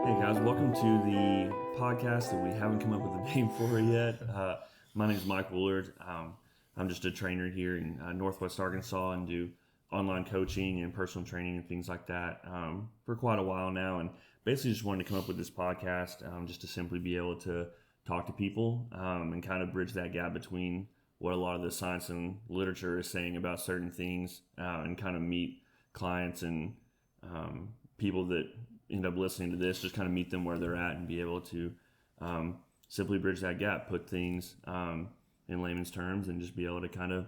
Hey guys, welcome to the podcast that we haven't come up with a name for yet. My name is Mike Wollard. I'm just a trainer here in Northwest Arkansas and do online coaching and personal training and things like that for quite a while now. And basically just wanted to come up with this podcast just to simply be able to talk to people and kind of bridge that gap between what a lot of the science and literature is saying about certain things and kind of meet clients and people that end up listening to this, just kind of meet them where they're at and be able to simply bridge that gap, put things in layman's terms and just be able to kind of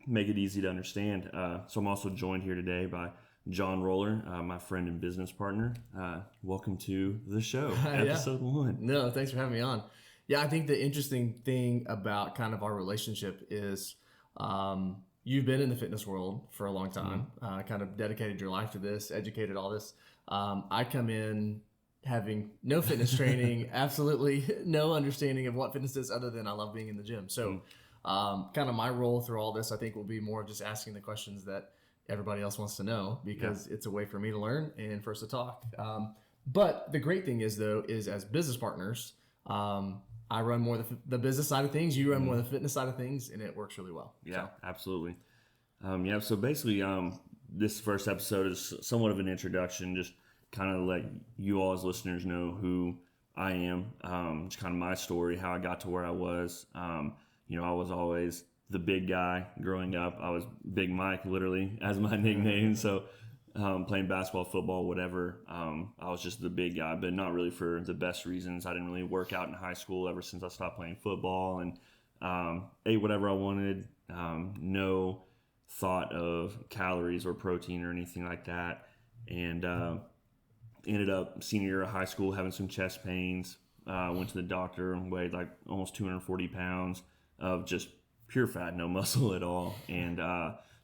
make it easy to understand. So I'm also joined here today by John Roller, my friend and business partner. Welcome to the show, episode 1. No, thanks for having me on. Yeah, I think the interesting thing about kind of our relationship is you've been in the fitness world for a long time, kind of dedicated your life to this, educated all this. I come in having no fitness training, absolutely no understanding of what fitness is other than I love being in the gym. So kind of my role through all this, I think, will be more just asking the questions that everybody else wants to know because it's a way for me to learn and for us to talk. But the great thing is, though, is as business partners, I run more the business side of things, you run more the fitness side of things, and it works really well. Yeah, absolutely. So basically, this first episode is somewhat of an introduction, just kind of let you all as listeners know who I am, just kind of my story, how I got to where I was. I was always the big guy growing up. I was Big Mike, literally, as my nickname. So playing basketball, football, whatever, I was just the big guy, but not really for the best reasons. I didn't really work out in high school ever since I stopped playing football and ate whatever I wanted. No thought of calories or protein or anything like that, and ended up senior year of high school having some chest pains. Went to the doctor, weighed like almost 240 pounds of just pure fat, no muscle at all, and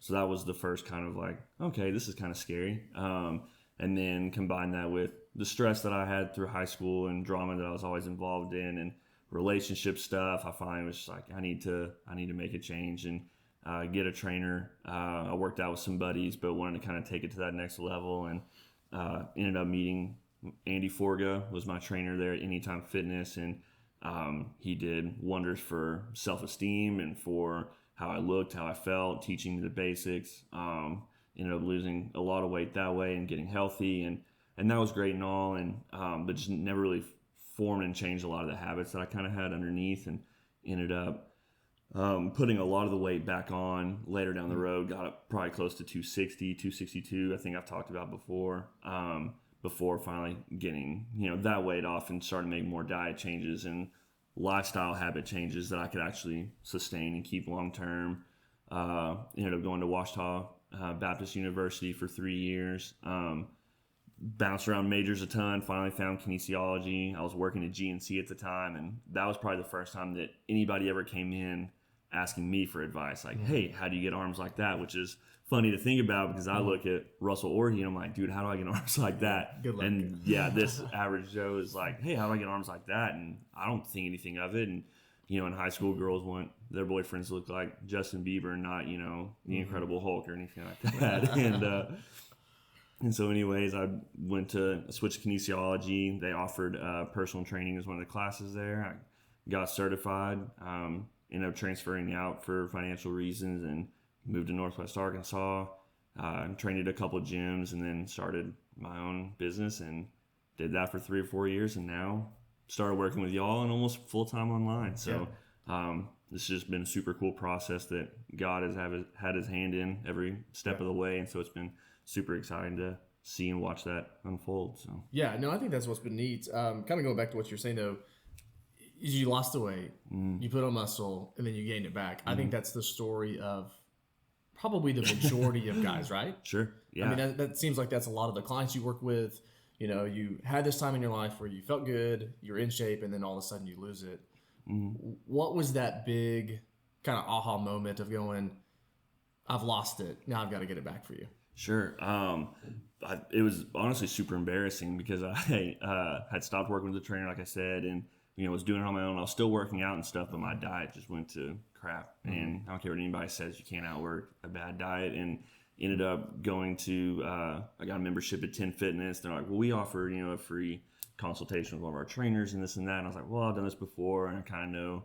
so that was the first kind of like, okay, this is kind of scary. And then combine that with the stress that I had through high school and drama that I was always involved in and relationship stuff. I finally was just like, I need to make a change and get a trainer. I worked out with some buddies, but wanted to kind of take it to that next level, and ended up meeting Andy Forga, was my trainer there at Anytime Fitness, and he did wonders for self-esteem and for how I looked, how I felt, teaching me the basics. Ended up losing a lot of weight that way and getting healthy, and that was great and all, and but just never really formed and changed a lot of the habits that I kind of had underneath, and ended up putting a lot of the weight back on later down the road. Got up probably close to 260, 262, I think I've talked about before finally getting that weight off and started making more diet changes and lifestyle habit changes that I could actually sustain and keep long term. Ended up going to Ouachita Baptist University for 3 years. Bounced around majors a ton, finally found kinesiology. I was working at GNC at the time, and that was probably the first time that anybody ever came in asking me for advice, like, hey, how do you get arms like that? Which is funny to think about because I look at Russell Orhey and I'm like, dude, how do I get arms like that? Good luck. And this average Joe is like, hey, how do I get arms like that? And I don't think anything of it. And in high school, girls want their boyfriends to look like Justin Bieber, not the Incredible Hulk or anything like that. And so anyways, I switched to kinesiology. They offered personal training as one of the classes there. I got certified, ended up transferring out for financial reasons and moved to Northwest Arkansas, trained at a couple of gyms, and then started my own business and did that for 3 or 4 years, and now started working with y'all and almost full-time online. So this has just been a super cool process that God has had his hand in every step of the way, and so it's been super exciting to see and watch that unfold. So yeah, no, I think that's what's been neat. Kind of going back to what you're saying, though, is you lost the weight, you put on muscle, and then you gained it back. I think that's the story of probably the majority of guys, right? Sure. Yeah. I mean, that seems like that's a lot of the clients you work with. You had this time in your life where you felt good, you're in shape, and then all of a sudden you lose it. What was that big kind of aha moment of going, I've lost it, now I've got to get it back for you? Sure. It was honestly super embarrassing because I had stopped working with the trainer, like I said, and was doing it on my own. I was still working out and stuff, but my diet just went to crap. And I don't care what anybody says, you can't outwork a bad diet. And ended up going to I got a membership at 10 Fitness. They're like, well, we offer a free consultation with one of our trainers and this and that. And I was like, well, I've done this before and I kind of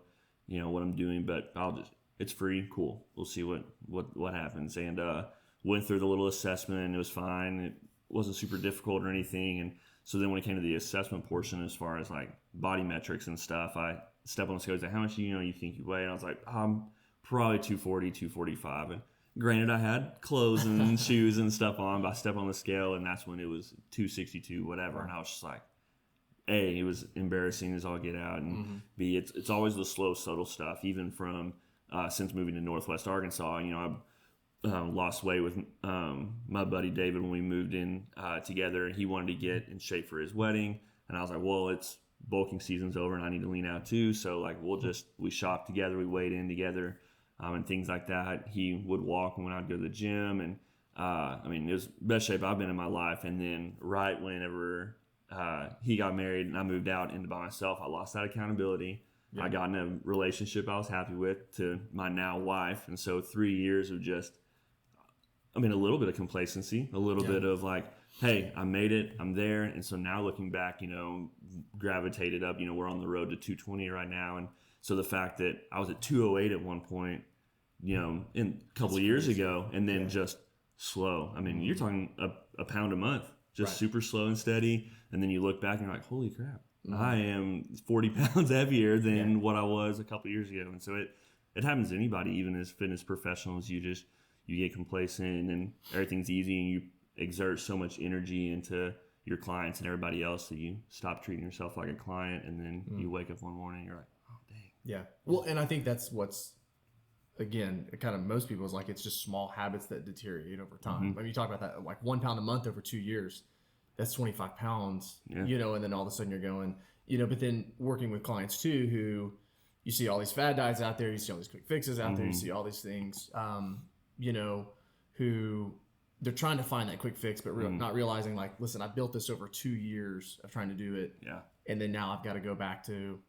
know, what I'm doing, but it's free. Cool. We'll see what happens. And, went through the little assessment and it was fine. It wasn't super difficult or anything. And so then when it came to the assessment portion, as far as like body metrics and stuff, I stepped on the scale. I was like, how much you think you weigh? And I was like, I'm probably 240, 245. And granted, I had clothes and shoes and stuff on, but I stepped on the scale and that's when it was 262, whatever. And I was just like, A, it was embarrassing as all get out. And B, it's always the slow, subtle stuff, even from since moving to Northwest Arkansas. I lost weight with my buddy David when we moved in together. He wanted to get in shape for his wedding. And I was like, well, it's bulking season's over and I need to lean out too. So like, we shopped together, we weighed in together and things like that. He would walk when I'd go to the gym. And it was the best shape I've been in my life. And then right whenever he got married and I moved out into by myself, I lost that accountability. Yeah. I got in a relationship I was happy with to my now wife. And so 3 years of just, a little bit of complacency, a little bit of like, hey, I made it, I'm there. And so now looking back, gravitated up, we're on the road to 220 right now. And so the fact that I was at 208 at one point, in a couple of years ago, and then just slow. You're talking a pound a month, just super slow and steady. And then you look back and you're like, holy crap, I am 40 pounds heavier than what I was a couple of years ago. And so it happens to anybody, even as fitness professionals. You get complacent and everything's easy and you exert so much energy into your clients and everybody else that you stop treating yourself like a client, and then you wake up one morning and you're like, oh, dang. Yeah. Well, and I think that's what's, again, kind of most people's like, it's just small habits that deteriorate over time. You talk about that, like 1 pound a month over 2 years, that's 25 pounds, and then all of a sudden you're going, but then working with clients too, who you see all these fad diets out there, you see all these quick fixes out there, you see all these things, who they're trying to find that quick fix, but not realizing like, listen, I built this over 2 years of trying to do it. Yeah. And then now I've got to go back to,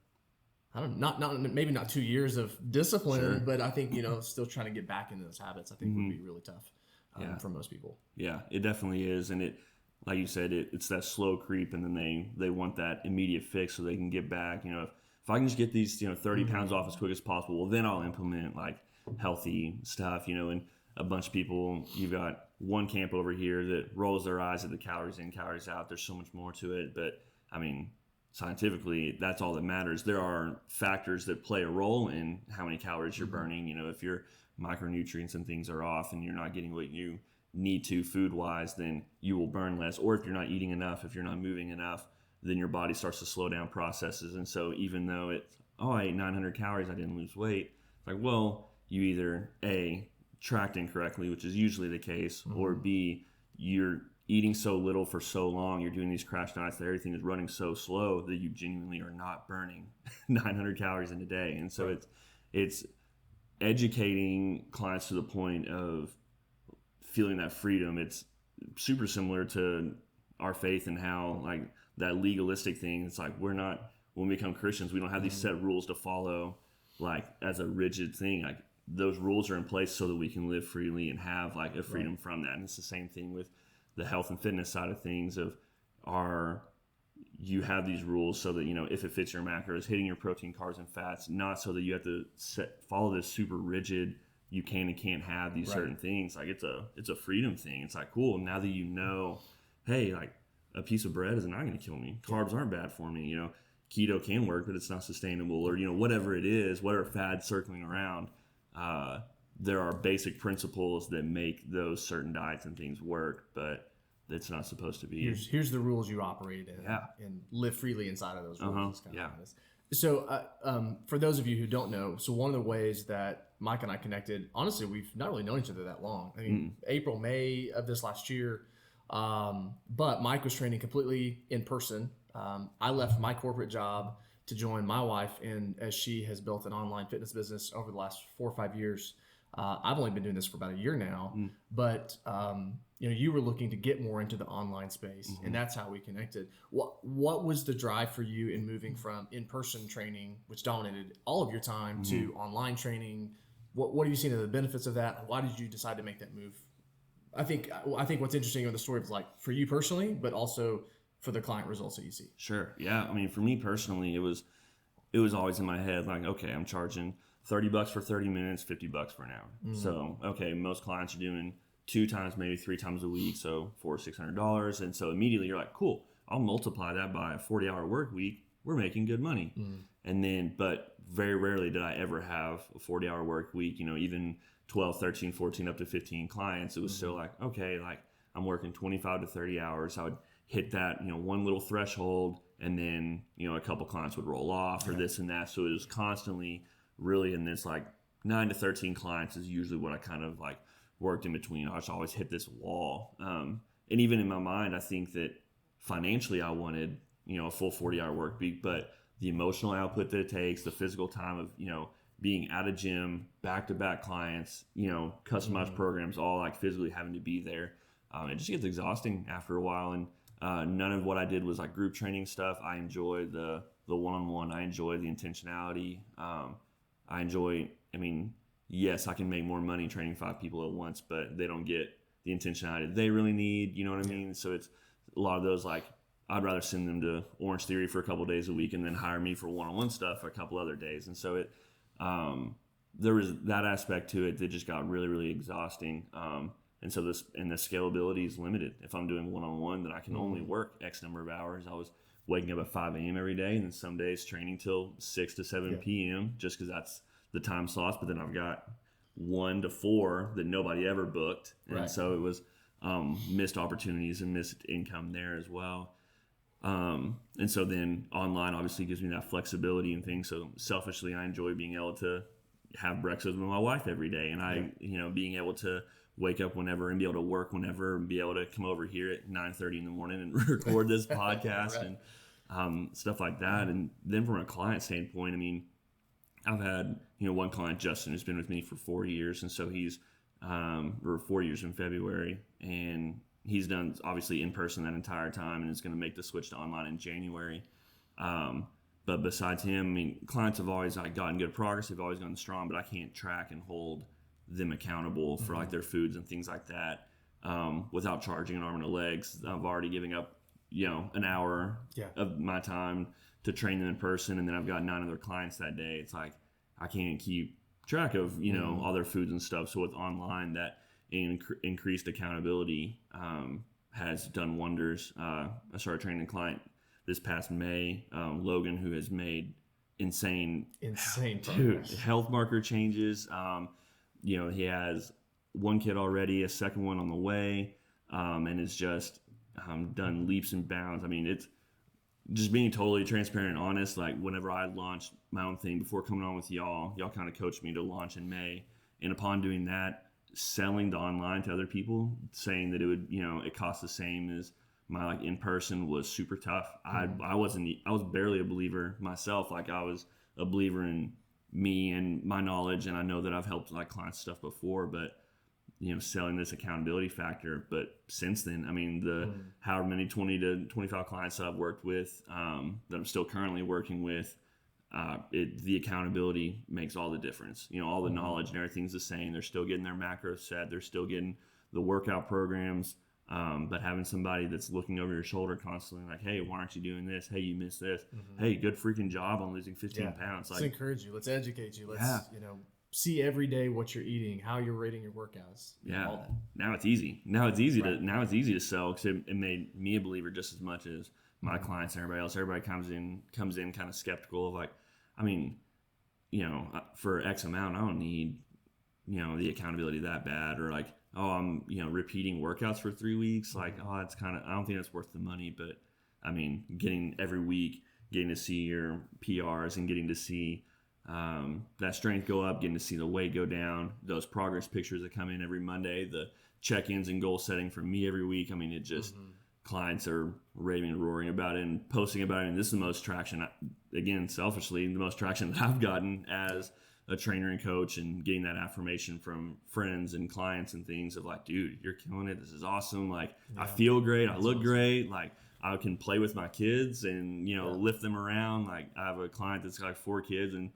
I don't know, not maybe not 2 years of discipline, but I think, still trying to get back into those habits, I think would be really tough for most people. Yeah, it definitely is. And it, like you said, it's that slow creep, and then they want that immediate fix so they can get back. If I can just get these, 30 pounds off as quick as possible, well, then I'll implement like healthy stuff, and a bunch of people, you've got one camp over here that rolls their eyes at the calories in, calories out. There's so much more to it. But scientifically, that's all that matters. There are factors that play a role in how many calories you're burning. If your micronutrients and things are off and you're not getting what you need to food wise, then you will burn less. Or if you're not eating enough, if you're not moving enough, then your body starts to slow down processes. And so even though I ate 900 calories, I didn't lose weight. It's like, well, you either A, tracked incorrectly, which is usually the case, or B, you're eating so little for so long, you're doing these crash diets that everything is running so slow that you genuinely are not burning 900 calories in a day. And so it's educating clients to the point of feeling that freedom. It's super similar to our faith and how like that legalistic thing. It's like when we become Christians, we don't have these set rules to follow like as a rigid thing. Like those rules are in place so that we can live freely and have like a freedom from that. And it's the same thing with the health and fitness side of things you have these rules so that, if it fits your macros, hitting your protein, carbs, and fats, not so that you have to follow this super rigid, you can and can't have these certain things. Like it's a freedom thing. It's like, cool. Now that hey, like a piece of bread is not going to kill me. Carbs aren't bad for me. Keto can work, but it's not sustainable, or, whatever it is, whatever fad's circling around. There are basic principles that make those certain diets and things work, but it's not supposed to be. Here's the rules you operate in, and live freely inside of those rules. So for those of you who don't know, so one of the ways that Mike and I connected, honestly, we've not really known each other that long. April, May of this last year, but Mike was training completely in person. I left my corporate job to join my wife as she has built an online fitness business over the last 4 or 5 years. I've only been doing this for about a year now, but you were looking to get more into the online space, and that's how we connected. What was the drive for you in moving from in-person training, which dominated all of your time, to online training? What have you seen of the benefits of that? Why did you decide to make that move? I think what's interesting in the story is like for you personally, but also for the client results that you see? Sure. Yeah. I mean, for me personally, it was always in my head like, okay, I'm charging $30 for 30 minutes, $50 for an hour. So, okay, most clients are doing 2 times, maybe 3 times a week, so $400-$600. And so immediately you're like, cool, I'll multiply that by a 40-hour work week. We're making good money. And then, but very rarely did I ever have a 40-hour work week, even 12, 13, 14, up to 15 clients. It was still like, okay, like I'm working 25 to 30 hours. I would hit that, one little threshold, and then, a couple clients would roll off or this and that. So it was constantly really in this like 9 to 13 clients is usually what I kind of like worked in between. I just always hit this wall. And even in my mind, I think that financially I wanted, a full 40-hour work week, but the emotional output that it takes, the physical time of, being at a gym, back-to-back clients, customized programs, all like physically having to be there. It just gets exhausting after a while. And none of what I did was like group training stuff. I enjoy the one-on-one. I enjoy the intentionality. I enjoy, yes, I can make more money training 5 people at once, but they don't get the intentionality they really need. You know what I mean? So it's a lot of those, like, I'd rather send them to Orange Theory for a couple of days a week and then hire me for one-on-one stuff for a couple other days. And so there was that aspect to it that just got really, really exhausting. And so the scalability is limited. If I'm doing one-on-one, then I can only work X number of hours. I was waking up at 5 a.m. every day, and then some days training till 6 to 7 p.m. just because that's the time slots. But then I've got 1 to 4 that nobody ever booked. And so it was missed opportunities and missed income there as well. And so then online obviously gives me that flexibility and things. So selfishly, I enjoy being able to have breakfast with my wife every day. And I, being able to wake up whenever and be able to work whenever and be able to come over here at 9:30 in the morning and record this podcast and stuff like that. And then from a client standpoint, I've had, one client, Justin, who's been with me for 4 years. And so he's, or 4 years in February, and he's done obviously in person that entire time and is going to make the switch to online in January. But besides him, clients have always like gotten good progress. They've always gone strong, but I can't track and hold them accountable for like their foods and things like that without charging an arm and a leg. I've already given up, an hour of my time to train them in person, and then I've got 9 other clients that day. It's like I can't keep track of all their foods and stuff. So with online, that increased accountability has done wonders. I started training a client this past May, Logan, who has made insane progress. Health marker changes. He has 1 kid already, a second one on the way, and it's just done leaps and bounds. It's just being totally transparent and honest. Like whenever I launched my own thing before coming on with y'all kind of coached me to launch in May. And upon doing that, selling the online to other people, saying that it would, it costs the same as my like in person was super tough. I was barely a believer myself. Like I was a believer in me and my knowledge, and I know that I've helped like clients stuff before, but selling this accountability factor. But since then, the however many 20 to 25 clients that I've worked with, that I'm still currently working with, the accountability makes all the difference. All the knowledge and everything's the same. They're still getting their macros set. They're still getting the workout programs. But having somebody that's looking over your shoulder constantly, like, hey, why aren't you doing this? Hey, you missed this. Hey, good freaking job on losing 15 pounds. Let's encourage you. Let's educate you. Let's, see every day what you're eating, how you're rating your workouts. All that. Now it's easy. Now it's easy to sell because it made me a believer just as much as my clients and everybody else. Everybody comes in kind of skeptical of like, for X amount, I don't need, the accountability that bad, or like, oh, I'm, repeating workouts for 3 weeks. Like, oh, it's kind of, I don't think that's worth the money. But getting every week, getting to see your PRs and getting to see that strength go up, getting to see the weight go down, those progress pictures that come in every Monday, the check-ins and goal setting from me every week. It just, clients are raving and roaring about it and posting about it. And this is the most traction, again, selfishly, the most traction that I've gotten as a trainer and coach, and getting that affirmation from friends and clients and things of like, dude, you're killing it. This is awesome. Like, I feel great. I look great. Like, I can play with my kids and, lift them around. Like, I have a client that's got like 4 kids, and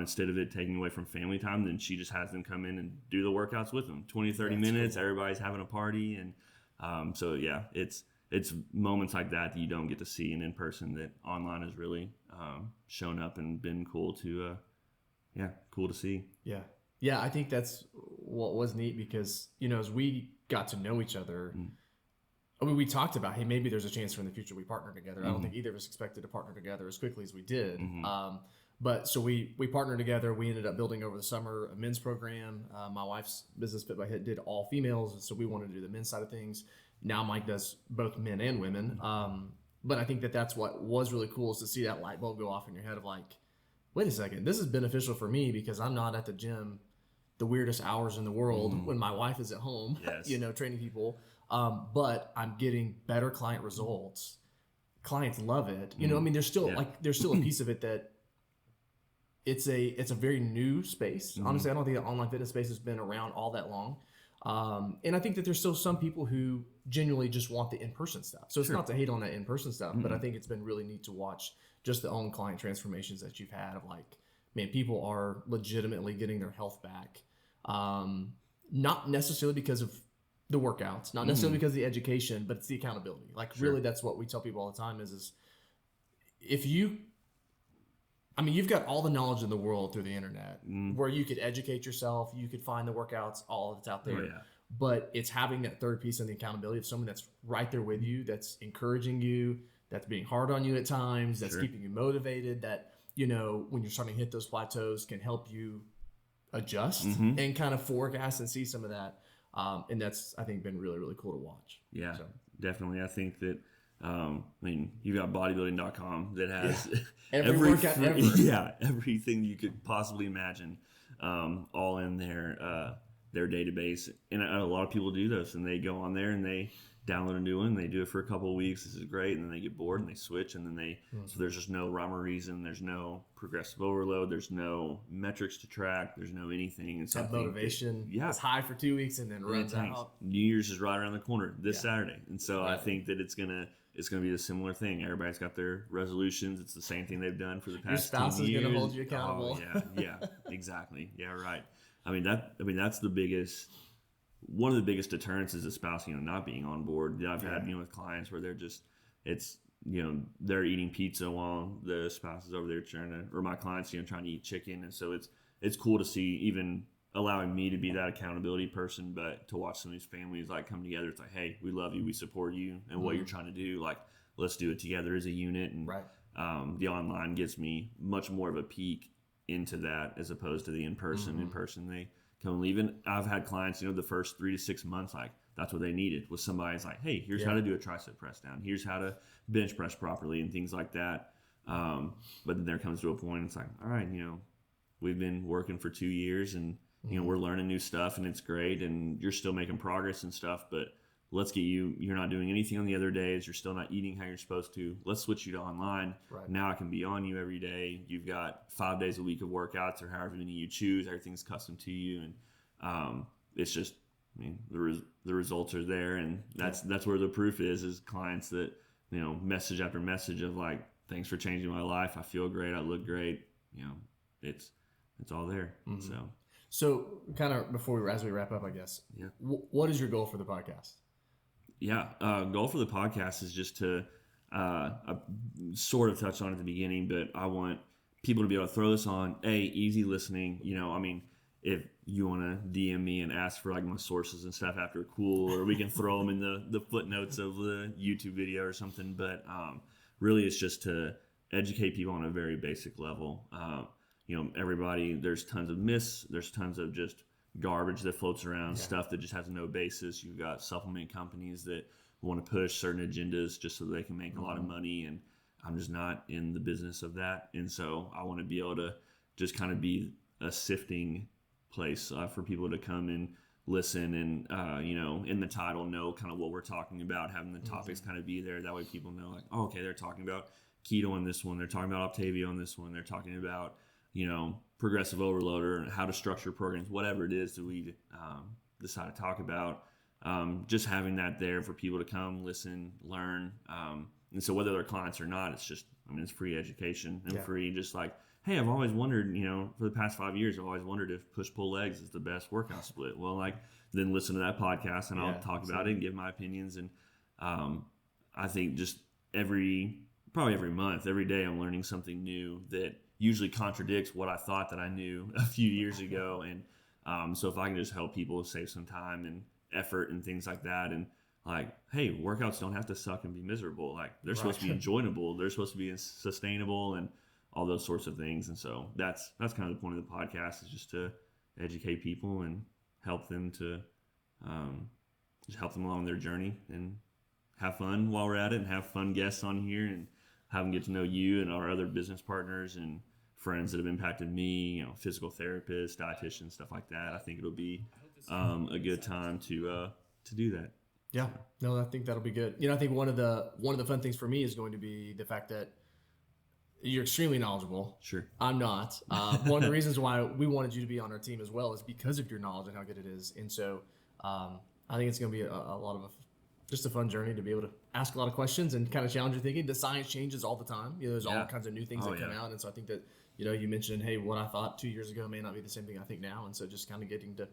instead of it taking away from family time, then she just has them come in and do the workouts with them. 20, 30 minutes. Cool. Everybody's having a party. And so, yeah, it's moments like that you don't get to see in person that online has really shown up and been cool to cool to see. Yeah, I think that's what was neat because, as we got to know each other, I mean, we talked about, hey, maybe there's a chance for in the future we partner together. I don't think either of us expected to partner together as quickly as we did. But so we partnered together. We ended up building over the summer a men's program. My wife's business, Fit by Hit, did all females. So we wanted to do the men's side of things. Now Mike does both men and women. But I think that's what was really cool is to see that light bulb go off in your head of like, wait a second, this is beneficial for me because I'm not at the gym the weirdest hours in the world when my wife is at home, training people. But I'm getting better client results. Clients love it. I mean, there's still a piece of it that it's a very new space. Honestly, I don't think the online fitness space has been around all that long. And I think that there's still some people who genuinely just want the in-person stuff. So it's not to hate on that in-person stuff, but I think it's been really neat to watch just the own client transformations that you've had of like, man, people are legitimately getting their health back. Not necessarily because of the workouts, not necessarily because of the education, but it's the accountability. Like really that's what we tell people all the time is if you've got all the knowledge in the world through the internet where you could educate yourself, you could find the workouts, all that's out there. But it's having that third piece and the accountability of someone that's right there with you, that's encouraging you, that's being hard on you at times, that's keeping you motivated, that, when you're starting to hit those plateaus can help you adjust and kind of forecast and see some of that. And that's, I think, been really, really cool to watch. Yeah, definitely. I think that, you've got bodybuilding.com that has every workout ever. Yeah, everything you could possibly imagine, all in their database. And a lot of people do this, and they go on there and they download a new one. They do it for a couple of weeks. This is great, and then they get bored and they switch, and then so there's just no rhyme or reason. There's no progressive overload. There's no metrics to track. There's no anything. And so that motivation is high for 2 weeks and then runs out. New Year's is right around the corner this Saturday, and so I think that it's gonna be a similar thing. Everybody's got their resolutions. It's the same thing they've done for the past 10 years. Your spouse is going to hold you accountable. Exactly. Yeah, right. That's the biggest. One of the biggest deterrents is the spouse, not being on board. I've had, with clients where they're just, they're eating pizza while the spouse is over there or my clients, trying to eat chicken. And so it's cool to see even allowing me to be that accountability person, but to watch some of these families like come together. It's like, hey, we love you, we support you, and what you're trying to do, like, let's do it together as a unit. And the online gives me much more of a peek into that as opposed to the in-person. In-person, they come and leave. And I've had clients, the first 3 to 6 months, like, that's what they needed was somebody's like, hey, here's how to do a tricep press down. Here's how to bench press properly and things like that. But then there comes to a point, it's like, all right, we've been working for 2 years and, we're learning new stuff and it's great and you're still making progress and stuff, but let's get you're not doing anything on the other days. You're still not eating how you're supposed to. Let's switch you to online. Now I can be on you every day. You've got 5 days a week of workouts or however many you choose. Everything's custom to you. And it's just, the results are there. And that's where the proof is clients that, message after message of like, thanks for changing my life. I feel great. I look great. It's all there. So kind of as we wrap up, I guess, what is your goal for the podcast? Goal for the podcast is just to, I sort of touched on it at the beginning, but I want people to be able to throw this on, easy listening. If you want to DM me and ask for like my sources and stuff after, cool, or we can throw them in the footnotes of the YouTube video or something. But really it's just to educate people on a very basic level. Everybody, there's tons of myths, there's tons of just garbage that floats around, stuff that just has no basis. You've got supplement companies that want to push certain agendas just so they can make a lot of money, and I'm just not in the business of that. And so I want to be able to just kind of be a sifting place for people to come and listen and, in the title, know kind of what we're talking about, having the topics kind of be there. That way people know like, oh, okay, they're talking about keto on this one, they're talking about Optavia on this one, they're talking about progressive overloader, how to structure programs, whatever it is that we decide to talk about. Just having that there for people to come, listen, learn. And so whether they're clients or not, it's just, it's free education and free, just like, hey, I've always wondered, for the past 5 years, I've always wondered if push-pull legs is the best workout split. Well, then listen to that podcast and I'll talk about it and give my opinions. And I think just probably every month, every day, I'm learning something new that usually contradicts what I thought that I knew a few years ago. And so if I can just help people save some time and effort and things like that, and like, hey, workouts don't have to suck and be miserable. Like, they're supposed to be enjoyable. They're supposed to be sustainable and all those sorts of things. And so that's kind of the point of the podcast, is just to educate people and help them to just help them along their journey and have fun while we're at it, and have fun guests on here and have them get to know you and our other business partners and friends that have impacted me, physical therapists, dietitians, stuff like that. I think it'll be a good time to do that. Yeah, no, I think that'll be good. I think one of the fun things for me is going to be the fact that you're extremely knowledgeable. Sure. I'm not. One of the reasons why we wanted you to be on our team as well is because of your knowledge and how good it is. And so I think it's going to be a lot of just a fun journey to be able to ask a lot of questions and kind of challenge your thinking. The science changes all the time. There's all kinds of new things that come out. And so I think that, you mentioned, hey, what I thought 2 years ago may not be the same thing I think now. And so just kind of getting to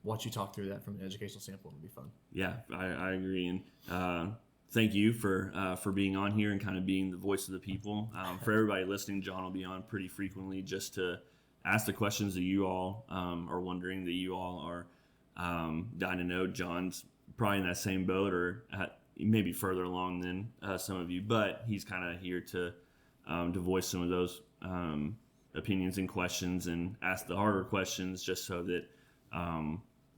watch you talk through that from an educational standpoint would be fun. Yeah, I agree. And thank you for being on here and kind of being the voice of the people. For everybody listening, John will be on pretty frequently just to ask the questions that you all are wondering, that you all are dying to know. John's probably in that same boat, or maybe further along than some of you, but he's kind of here to voice some of those opinions and questions and ask the harder questions, just so that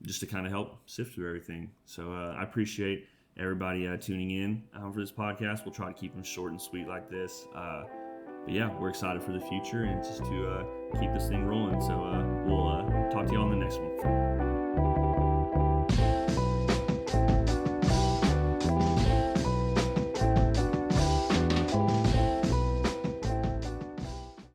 just to kind of help sift through everything. So I appreciate everybody tuning in for this podcast. We'll try to keep them short and sweet like this. But yeah, we're excited for the future and just to keep this thing rolling. So we'll talk to you all in the next one.